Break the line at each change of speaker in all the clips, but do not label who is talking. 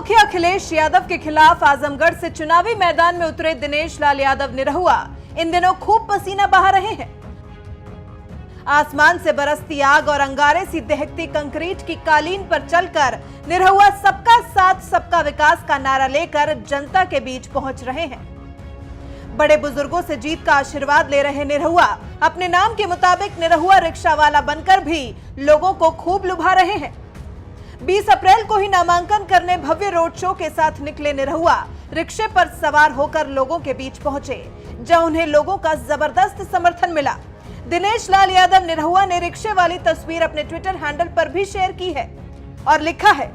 मुखिया अखिलेश यादव के खिलाफ आजमगढ़ से चुनावी मैदान में उतरे दिनेश लाल यादव निरहुआ इन दिनों खूब पसीना बहा रहे हैं। आसमान से बरसती आग और अंगारे सी दहकती कंक्रीट की कालीन पर चलकर निरहुआ सबका साथ सबका विकास का नारा लेकर जनता के बीच पहुंच रहे हैं। बड़े बुजुर्गों से जीत का आशीर्वाद ले रहे निरहुआ अपने नाम के मुताबिक निरहुआ रिक्शा वाला बनकर भी लोगों को खूब लुभा रहे हैं। 20 अप्रैल को ही नामांकन करने भव्य रोड शो के साथ निकले निरहुआ रिक्शे पर सवार होकर लोगों के बीच पहुंचे, जहां उन्हें लोगों का जबरदस्त समर्थन मिला। दिनेश लाल यादव निरहुआ ने रिक्शे वाली तस्वीर अपने ट्विटर हैंडल पर भी शेयर की है और लिखा है,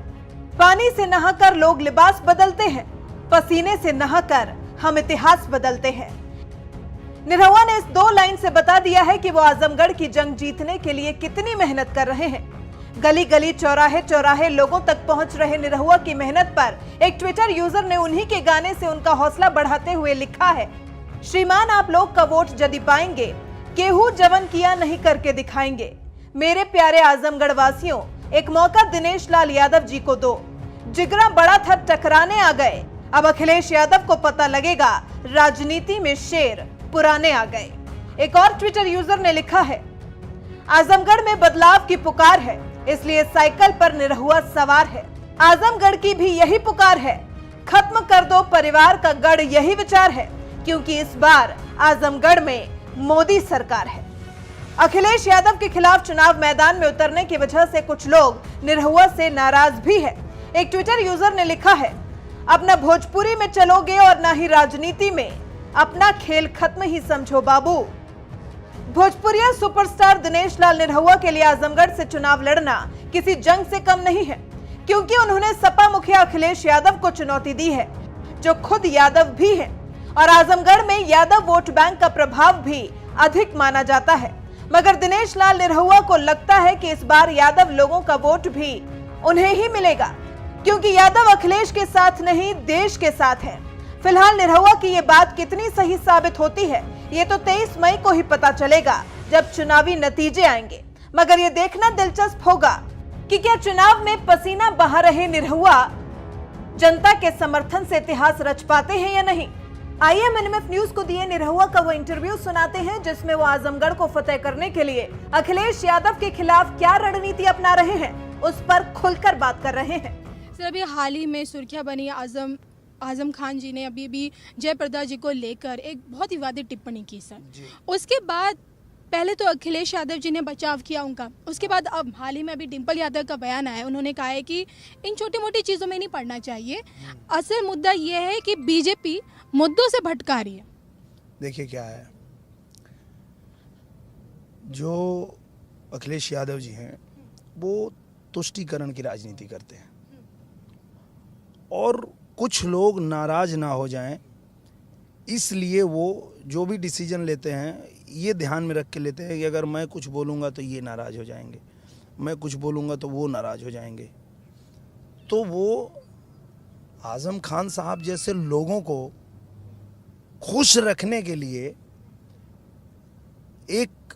पानी से नहाकर लोग लिबास बदलते हैं, पसीने से नहाकर हम इतिहास बदलते हैं। निरहुआ ने इस 2 लाइन से बता दिया है कि वो आजमगढ़ की जंग जीतने के लिए कितनी मेहनत कर रहे हैं। गली गली चौराहे चौराहे लोगों तक पहुंच रहे निरहुआ की मेहनत पर एक ट्विटर यूजर ने उन्हीं के गाने से उनका हौसला बढ़ाते हुए लिखा है, श्रीमान आप लोग का वोट यदि पाएंगे, केहू जवन किया नहीं करके दिखाएंगे। मेरे प्यारे आजमगढ़ वासियों, एक मौका दिनेश लाल यादव जी को दो। जिगरा बड़ा था टकराने आ गए, अब अखिलेश यादव को पता लगेगा राजनीति में शेर पुराने आ गए। एक और ट्विटर यूजर ने लिखा है, आजमगढ़ में बदलाव की पुकार है, इसलिए साइकिल पर निरहुआ सवार है। आजमगढ़ की भी यही पुकार है, खत्म कर दो परिवार का गढ़, यही विचार है, क्योंकि इस बार आजमगढ़ में मोदी सरकार है। अखिलेश यादव के खिलाफ चुनाव मैदान में उतरने की वजह से कुछ लोग निरहुआ से नाराज भी है। एक ट्विटर यूजर ने लिखा है, अब न भोजपुरी में चलोगे और न ही राजनीति में, अपना खेल खत्म ही समझो बाबू। भोजपुरिया सुपरस्टार दिनेश लाल निरहुआ के लिए आजमगढ़ से चुनाव लड़ना किसी जंग से कम नहीं है, क्योंकि उन्होंने सपा मुखिया अखिलेश यादव को चुनौती दी है, जो खुद यादव भी हैं, और आजमगढ़ में यादव वोट बैंक का प्रभाव भी अधिक माना जाता है। मगर दिनेश लाल निरहुआ को लगता है कि इस बार यादव लोगों का वोट भी उन्हें ही मिलेगा, क्योंकि यादव अखिलेश के साथ नहीं देश के साथ है। फिलहाल निरहुआ की ये बात कितनी सही साबित होती है, ये तो 23 मई को ही पता चलेगा, जब चुनावी नतीजे आएंगे। मगर ये देखना दिलचस्प होगा कि क्या चुनाव में पसीना बहा रहे निरहुआ जनता के समर्थन से इतिहास रच पाते हैं या नहीं। आइए हम एनएमएफ न्यूज को दिए निरहुआ का वो इंटरव्यू सुनाते हैं, जिसमें वो आजमगढ़ को फतेह करने के लिए अखिलेश यादव के खिलाफ क्या रणनीति अपना रहे हैं, उस पर खुलकर बात कर रहे हैं।
सर, अभी हाल ही में सुर्खियां बनी आजम खान जी ने अभी जयप्रदा जी को लेकर एक बहुत ही विवादित टिप्पणी की सर। उसके बाद पहले तो अखिलेश यादव जी ने बचाव किया उनका, उसके बाद अब हाल ही में अभी डिम्पल यादव का बयान आया, उन्होंने कहा है कि इन छोटी मोटी चीज़ों में नहीं पड़ना चाहिए, असल मुद्दा ये है कि बीजेपी मुद्दों से भटका रही है।
देखिए क्या है, जो अखिलेश यादव जी हैं वो तुष्टीकरण की राजनीति करते हैं, और कुछ लोग नाराज ना हो जाएं, इसलिए वो जो भी डिसीजन लेते हैं ये ध्यान में रख के लेते हैं कि अगर मैं कुछ बोलूँगा तो ये नाराज हो जाएंगे, मैं कुछ बोलूँगा तो वो नाराज हो जाएंगे। तो वो आजम खान साहब जैसे लोगों को खुश रखने के लिए एक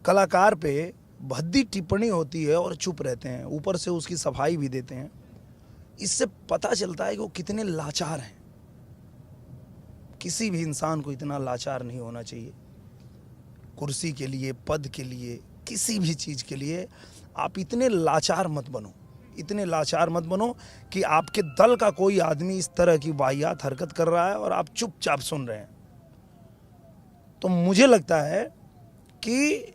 कलाकार पे भद्दी टिप्पणी होती है और चुप रहते हैं, ऊपर से उसकी सफाई भी देते हैं। इससे पता चलता है कि वो कितने लाचार हैं। किसी भी इंसान को इतना लाचार नहीं होना चाहिए। कुर्सी के लिए, पद के लिए, किसी भी चीज़ के लिए आप इतने लाचार मत बनो, इतने लाचार मत बनो कि आपके दल का कोई आदमी इस तरह की वाहियात हरकत कर रहा है और आप चुपचाप सुन रहे हैं। तो मुझे लगता है कि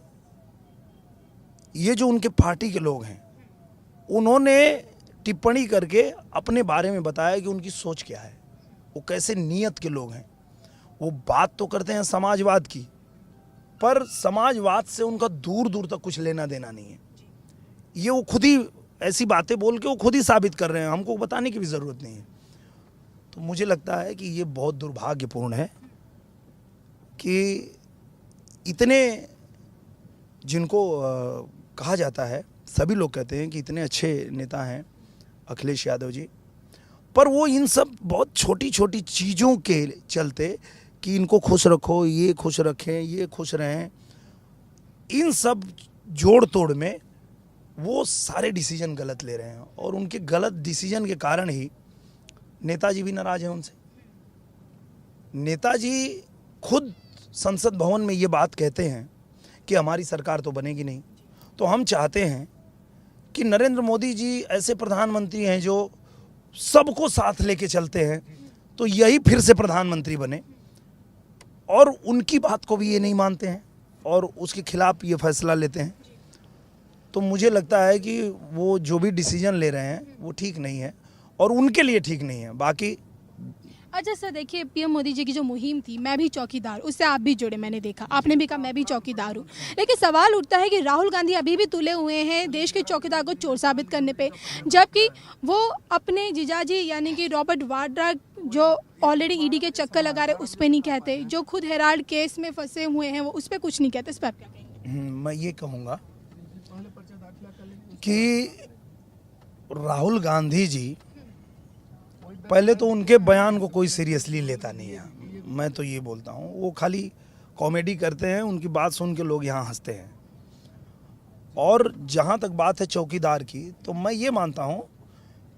ये जो उनके पार्टी के लोग हैं, उन्होंने टिप्पणी करके अपने बारे में बताया कि उनकी सोच क्या है, वो कैसे नीयत के लोग हैं। वो बात तो करते हैं समाजवाद की, पर समाजवाद से उनका दूर दूर तक कुछ लेना देना नहीं है। ये वो खुद ही ऐसी बातें बोल के वो खुद ही साबित कर रहे हैं, हमको बताने की भी ज़रूरत नहीं है। तो मुझे लगता है कि ये बहुत दुर्भाग्यपूर्ण है कि इतने जिनको कहा जाता है, सभी लोग कहते हैं कि इतने अच्छे नेता हैं अखिलेश यादव जी, पर वो इन सब बहुत छोटी छोटी चीज़ों के चलते कि इनको खुश रखो, ये खुश रखें, ये खुश रहें, इन सब जोड़ तोड़ में वो सारे डिसीजन गलत ले रहे हैं और उनके गलत डिसीजन के कारण ही नेताजी भी नाराज हैं उनसे। नेताजी खुद संसद भवन में ये बात कहते हैं कि हमारी सरकार तो बनेगी नहीं। तो हम चाहते हैं कि नरेंद्र मोदी जी ऐसे प्रधानमंत्री हैं जो सबको साथ लेके चलते हैं, तो यही फिर से प्रधानमंत्री बने। और उनकी बात को भी ये नहीं मानते हैं और उसके खिलाफ ये फैसला लेते हैं। तो मुझे लगता है कि वो जो भी डिसीजन ले रहे हैं वो ठीक नहीं है और उनके लिए ठीक नहीं है। बाकी
अच्छा सर, देखिए पीएम मोदी जी की जो मुहिम थी मैं भी चौकीदार, उससे आप भी जुड़े, मैंने देखा आपने भी कहा मैं भी चौकीदार हूँ, लेकिन सवाल उठता है कि राहुल गांधी अभी भी तुले हुए हैं देश के चौकीदार को चोर साबित करने पे, जबकि वो अपने जीजाजी यानी कि रॉबर्ट वाड्रा जो ऑलरेडी ईडी के चक्कर लगा रहे उस पर नहीं कहते, जो खुद हेराल्ड केस में फंसे हुए हैं वो उस पर कुछ नहीं कहते। इस पर आप क्या कहेंगे?
मैं ये कहूँगा कि राहुल गांधी जी पहले तो उनके बयान को कोई सीरियसली लेता नहीं है। मैं तो ये बोलता हूँ वो खाली कॉमेडी करते हैं, उनकी बात सुन के लोग यहाँ हंसते हैं। और जहाँ तक बात है चौकीदार की, तो मैं ये मानता हूँ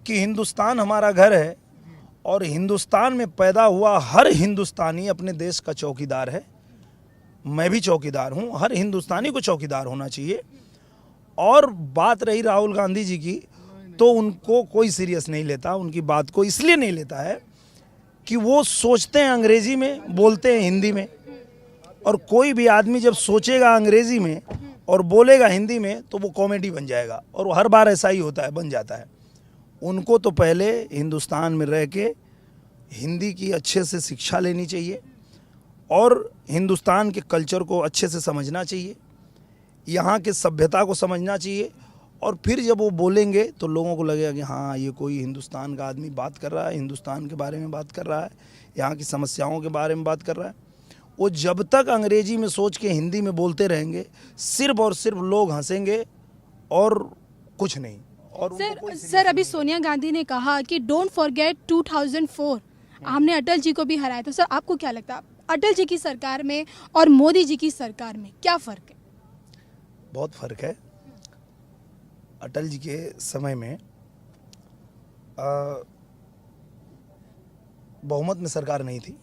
कि हिंदुस्तान हमारा घर है और हिंदुस्तान में पैदा हुआ हर हिंदुस्तानी अपने देश का चौकीदार है। मैं भी चौकीदार हूँ, हर हिंदुस्तानी को चौकीदार होना चाहिए। और बात रही राहुल गांधी जी की, तो उनको कोई सीरियस नहीं लेता, उनकी बात को इसलिए नहीं लेता है कि वो सोचते हैं अंग्रेजी में, बोलते हैं हिंदी में। और कोई भी आदमी जब सोचेगा अंग्रेजी में और बोलेगा हिंदी में तो वो कॉमेडी बन जाएगा, और वो हर बार ऐसा ही होता है, बन जाता है। उनको तो पहले हिंदुस्तान में रह के हिंदी की अच्छे से शिक्षा लेनी चाहिए और हिंदुस्तान के कल्चर को अच्छे से समझना चाहिए, यहाँ के सभ्यता को समझना चाहिए। और फिर जब वो बोलेंगे तो लोगों को लगेगा कि हाँ ये कोई हिंदुस्तान का आदमी बात कर रहा है, हिंदुस्तान के बारे में बात कर रहा है, यहाँ की समस्याओं के बारे में बात कर रहा है। वो जब तक अंग्रेजी में सोच के हिंदी में बोलते रहेंगे, सिर्फ और सिर्फ लोग हंसेंगे और कुछ नहीं। और
सर अभी सोनिया गांधी ने कहा कि डोंट फॉरगेट 2004, हमने अटल जी को भी हराया। तो सर आपको क्या लगता है अटल जी की सरकार में और मोदी जी की सरकार में क्या फ़र्क है?
बहुत फ़र्क है। अटल जी के समय में बहुमत में सरकार नहीं थी,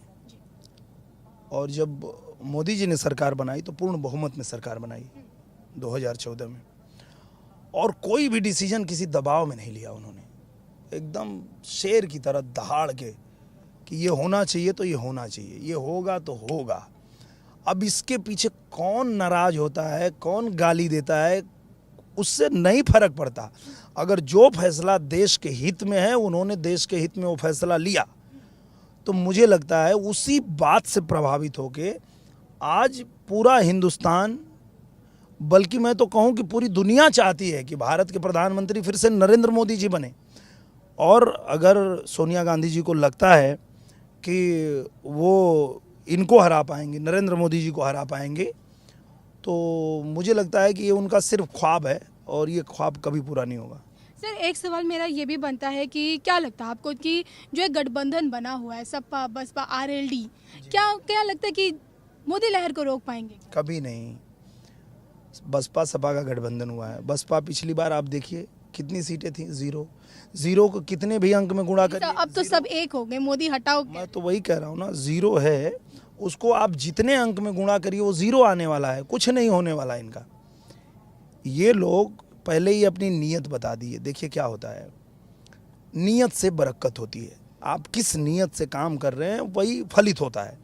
और जब मोदी जी ने सरकार बनाई तो पूर्ण बहुमत में सरकार बनाई 2014 में। और कोई भी डिसीजन किसी दबाव में नहीं लिया उन्होंने, एकदम शेर की तरह दहाड़ के कि ये होना चाहिए तो ये होना चाहिए, ये होगा तो होगा। अब इसके पीछे कौन नाराज होता है, कौन गाली देता है, उससे नहीं फर्क पड़ता। अगर जो फैसला देश के हित में है, उन्होंने देश के हित में वो फैसला लिया, तो मुझे लगता है उसी बात से प्रभावित होके आज पूरा हिंदुस्तान, बल्कि मैं तो कहूँ कि पूरी दुनिया चाहती है कि भारत के प्रधानमंत्री फिर से नरेंद्र मोदी जी बने। और अगर सोनिया गांधी जी को लगता है कि वो इनको हरा पाएंगे, नरेंद्र मोदी जी को हरा पाएंगे, तो मुझे लगता है कि ये उनका सिर्फ ख्वाब है और ये ख्वाब कभी पूरा नहीं होगा।
सर एक सवाल मेरा ये भी बनता है कि क्या लगता है आपको कि जो एक गठबंधन बना हुआ है सपा बसपा आरएलडी, क्या लगता है कि मोदी लहर को रोक पाएंगे? कभी
नहीं। बसपा सपा का गठबंधन हुआ है। बसपा पिछली बार आप देखिए कितनी सीटें थी, जीरो को कितने भी अंक में गुणा करिए।
अब तो सब एक हो गए, मोदी हटाओ।
मैं तो वही कह रहा हूँ ना, जीरो है, उसको आप जितने अंक में गुणा करिए वो जीरो आने वाला है, कुछ नहीं होने वाला इनका। ये लोग पहले ही अपनी नीयत बता दी है। देखिए क्या होता है, नीयत से बरकत होती है। आप किस नीयत से काम कर रहे हैं वही फलित होता है।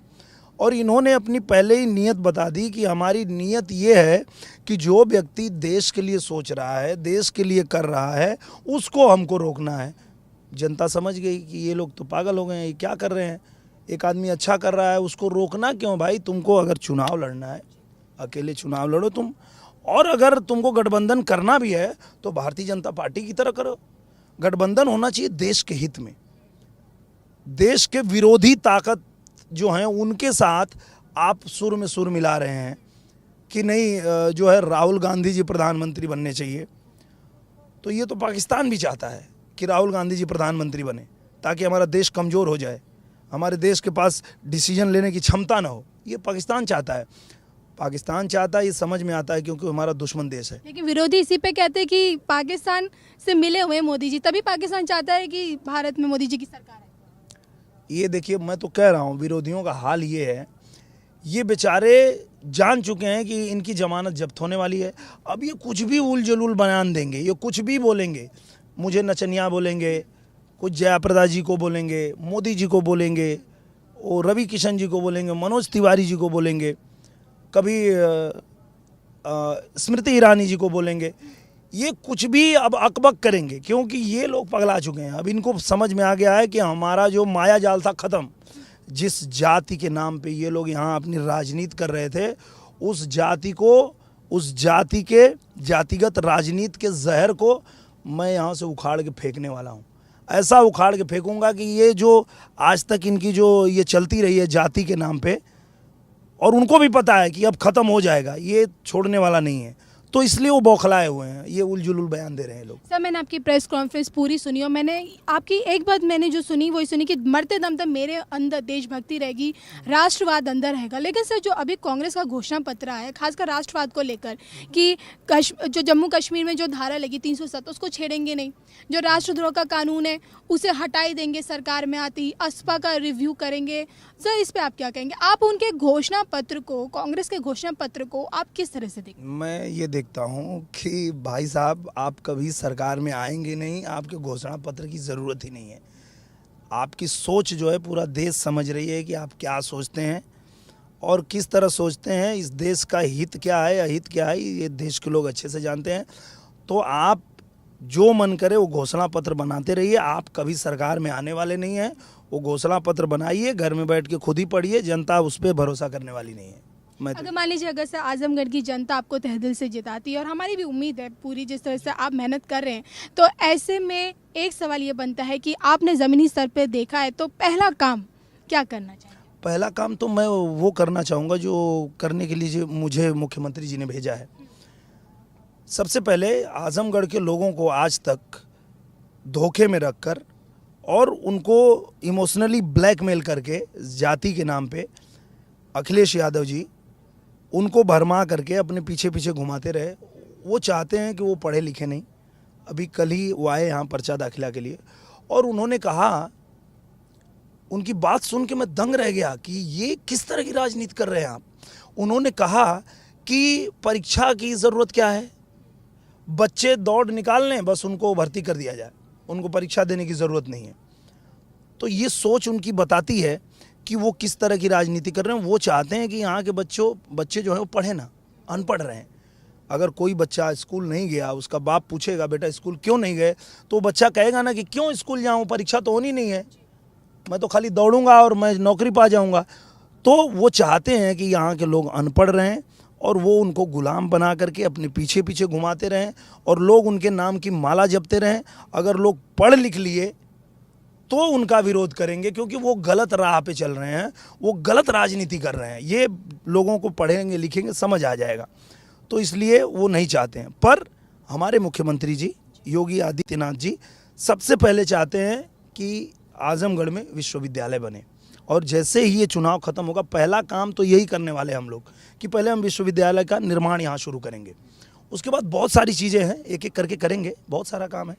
और इन्होंने अपनी पहले ही नीयत बता दी कि हमारी नीयत ये है कि जो व्यक्ति देश के लिए सोच रहा है, देश के लिए कर रहा है, उसको हमको रोकना है। जनता समझ गई कि ये लोग तो पागल हो गए हैं, ये क्या कर रहे हैं, एक आदमी अच्छा कर रहा है उसको रोकना क्यों भाई। तुमको अगर चुनाव लड़ना है, अकेले चुनाव लड़ो तुम, और अगर तुमको गठबंधन करना भी है तो भारतीय जनता पार्टी की तरह करो। गठबंधन होना चाहिए देश के हित में। देश के विरोधी ताकत जो हैं उनके साथ आप सुर में सुर मिला रहे हैं कि नहीं जो है राहुल गांधी जी प्रधानमंत्री बनने चाहिए। तो ये तो पाकिस्तान भी चाहता है कि राहुल गांधी जी प्रधानमंत्री बने ताकि हमारा देश कमज़ोर हो जाए, हमारे देश के पास डिसीजन लेने की क्षमता ना हो, ये पाकिस्तान चाहता है। पाकिस्तान चाहता है, ये समझ में आता है, क्योंकि हमारा दुश्मन देश है।
लेकिन विरोधी इसी पे कहते हैं कि पाकिस्तान से मिले हुए मोदी जी, तभी पाकिस्तान चाहता है कि भारत में मोदी जी की सरकार है।
ये देखिए, मैं तो कह रहा हूँ विरोधियों का हाल ये है, ये बेचारे जान चुके हैं कि इनकी जमानत जब्त होने वाली है। अब ये कुछ भी उल जलूल बयान देंगे, ये कुछ भी बोलेंगे, मुझे नचनिया बोलेंगे, कुछ जयाप्रदा जी को बोलेंगे, मोदी जी को बोलेंगे, और रवि किशन जी को बोलेंगे, मनोज तिवारी जी को बोलेंगे, कभी स्मृति ईरानी जी को बोलेंगे। ये कुछ भी अब अकबक करेंगे, क्योंकि ये लोग पगला चुके हैं। अब इनको समझ में आ गया है कि हमारा जो माया जाल था ख़त्म। जिस जाति के नाम पे ये लोग यहाँ अपनी राजनीति कर रहे थे, उस जाति को, उस जाति के जातिगत राजनीति के जहर को मैं यहाँ से उखाड़ के फेंकने वाला हूँ। ऐसा उखाड़ के फेंकूंगा कि ये जो आज तक इनकी जो ये चलती रही है जाति के नाम पे, और उनको भी पता है कि अब ख़त्म हो जाएगा, ये छोड़ने वाला नहीं है, तो इसलिए वो बौखलाए हुए हैं, ये उलझुल बयान दे रहे हैं लोग।
सर, मैंने आपकी प्रेस कॉन्फ्रेंस पूरी सुनी और मैंने आपकी एक बात मैंने जो सुनी वही सुनी कि मरते दम तक मेरे अंदर देशभक्ति रहेगी, राष्ट्रवाद अंदर रहेगा। लेकिन सर, जो अभी कांग्रेस का घोषणा पत्र आया खासकर राष्ट्रवाद को लेकर कि जो जम्मू कश्मीर में जो धारा लगी 307 उसको छेड़ेंगे नहीं, जो राष्ट्रद्रोह का कानून है उसे हटाई देंगे सरकार में आती, अस्पा का रिव्यू करेंगे। सर, इस पर आप क्या कहेंगे? आप उनके घोषणा पत्र को, कांग्रेस के घोषणा पत्र को आप किस तरह से देखते हैं?
मैं ये देखता हूँ कि भाई साहब, आप कभी सरकार में आएंगे नहीं, आपके घोषणा पत्र की ज़रूरत ही नहीं है। आपकी सोच जो है पूरा देश समझ रही है कि आप क्या सोचते हैं और किस तरह सोचते हैं। इस देश का हित क्या है, अहित क्या है, ये देश के लोग अच्छे से जानते हैं। तो आप जो मन करे वो घोषणा पत्र बनाते रहिए। आप कभी सरकार में आने वाले नहीं हैं। वो घोषणा पत्र बनाइए, घर में बैठ के खुद ही पढ़िए, जनता उस पर भरोसा करने वाली नहीं है।
अगर मान लीजिए अगर से आजमगढ़ की जनता आपको तहे दिल से जिताती है, और हमारी भी उम्मीद है पूरी, जिस तरह से आप मेहनत कर रहे हैं, तो ऐसे में एक सवाल ये बनता है कि आपने ज़मीनी स्तर पे देखा है, तो पहला काम क्या करना चाहिए?
पहला काम तो मैं वो करना चाहूँगा जो करने के लिए मुझे मुख्यमंत्री जी ने भेजा है। सबसे पहले आजमगढ़ के लोगों को आज तक धोखे में रखकर और उनको इमोशनली ब्लैकमेल करके जाति के नाम पे अखिलेश यादव जी उनको भरमा करके अपने पीछे पीछे घुमाते रहे। वो चाहते हैं कि वो पढ़े लिखे नहीं। अभी कल ही वो आए यहाँ पर्चा दाखिला के लिए, और उन्होंने कहा, उनकी बात सुन के मैं दंग रह गया कि ये किस तरह की राजनीति कर रहे हैं आप। उन्होंने कहा कि परीक्षा की ज़रूरत क्या है, बच्चे दौड़ निकाल लें, बस उनको भर्ती कर दिया जाए, उनको परीक्षा देने की ज़रूरत नहीं है। तो ये सोच उनकी बताती है कि वो किस तरह की राजनीति कर रहे हैं। वो चाहते हैं कि यहाँ के बच्चे जो हैं वो पढ़े ना, अनपढ़ रहें। अगर कोई बच्चा स्कूल नहीं गया, उसका बाप पूछेगा बेटा स्कूल क्यों नहीं गए, तो बच्चा कहेगा ना कि क्यों स्कूल जाऊँ, परीक्षा तो होनी नहीं है, मैं तो खाली दौड़ूंगा और मैं नौकरी पा जाऊँगा। तो वो चाहते हैं कि यहाँ के लोग अनपढ़ रहें और वो उनको गुलाम बना करके अपने पीछे पीछे घुमाते रहें और लोग उनके नाम की माला जपते रहें। अगर लोग पढ़ लिख लिए तो उनका विरोध करेंगे, क्योंकि वो गलत राह पे चल रहे हैं, वो गलत राजनीति कर रहे हैं। ये लोगों को पढ़ेंगे लिखेंगे समझ आ जाएगा, तो इसलिए वो नहीं चाहते हैं। पर हमारे मुख्यमंत्री जी योगी आदित्यनाथ जी सबसे पहले चाहते हैं कि आजमगढ़ में विश्वविद्यालय बने, और जैसे ही ये चुनाव खत्म होगा पहला काम तो यही करने वाले हैं हम लोग कि पहले हम विश्वविद्यालय का निर्माण यहाँ शुरू करेंगे। उसके बाद बहुत सारी चीज़ें हैं, एक एक करके करेंगे, बहुत सारा काम है।